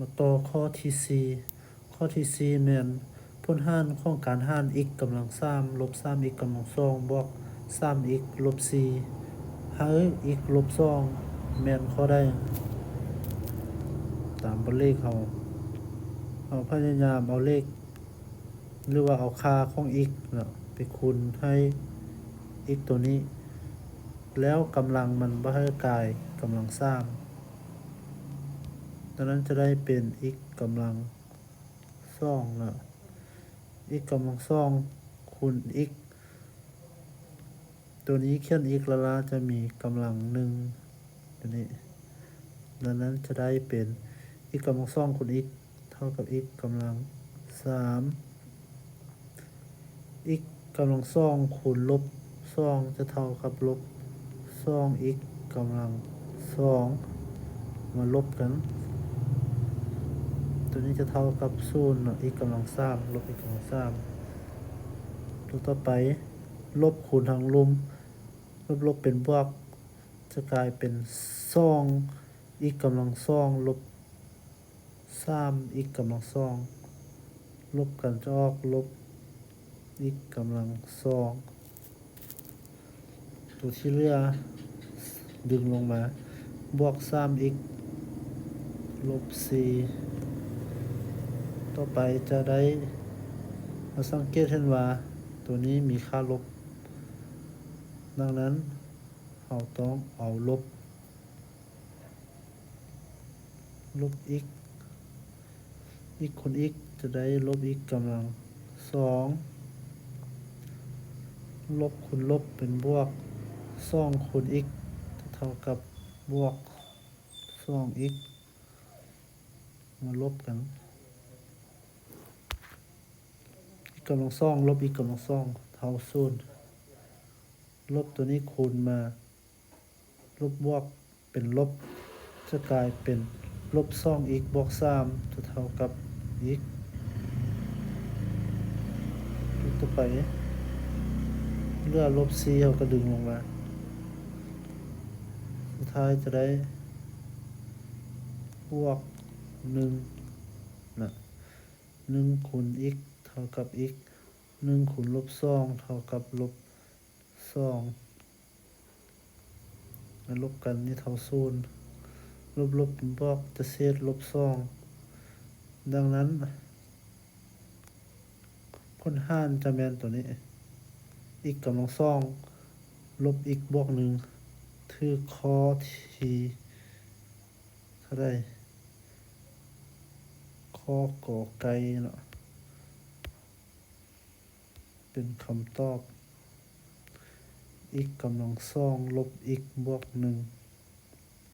มาต่อข้อที่สี่ข้อที่สี่แม่นผลหารของการหาร x กำลัง3ลบ 3x กำลัง2บวก 3x ลบ4หาร x ลบ2แม่นข้อใดตามตัวเลขเราพยายามเอาเลขหรือว่าเอาค่าของ x แล้วไปคูณให้ x ตัวนี้แล้วกำลังมันบ่ให้กลายกำลัง3ดังนั้นจะได้เป็น x กำลัง2แล้ว x กำลัง2คูณ x ตัวนี้เขียน x ละจะมีกำลัง1ตัวนี้ดังนั้นจะได้เป็น x กำลัง2คูณ x เท่ากับ x กำลัง3 x กำลัง2คูณลบ2จะเท่ากับลบ2x กำลัง2มาลบกันตัวนี้จะเท่ากับ0 x กำลัง3ลบ x กำลัง3ตัวต่อไปลบคูณทางลบลบเป็นบวกจะกลายเป็น2 x กำลัง2ลบ3 x กำลัง2ลบกันจะออกลบ x กำลัง2ตัวที่เหลือดึงลงมาบวก 3x ลบ4ต่อไปจะได้เราสังเกตเห็นว่าตัวนี้มีค่าลบดังนั้นเราต้องเอาลบx x คูณ x จะได้ลบ x กำลัง2ลบคูณลบเป็นบวก2คูณ x จะเท่ากับบวก 2x มาลบกัน x กำลัง2ลบ x กำลัง2เท่า0ลบตัวนี้คูณมาลบบวกเป็นลบจะกลายเป็นลบ 2x บวก3จะเท่ากับ x ต่อไปเหลือลบ4เราก็ดึงลงมาสุดท้ายจะได้บวก1นะ1คูณ x เท่ากับ x 1คูณลบ2เท่ากับลบ2มาลบกันนี่เท่า0ลบเป็นบวกจะเศษลบ2ดังนั้นผลหารจะแม่นตัวนี้ x กำลัง2ลบ x บวก1คือข้อที่เท่าใดข้อกอไก่เนาะเป็นคำตอบ x กำลัง2ลบ x บวก1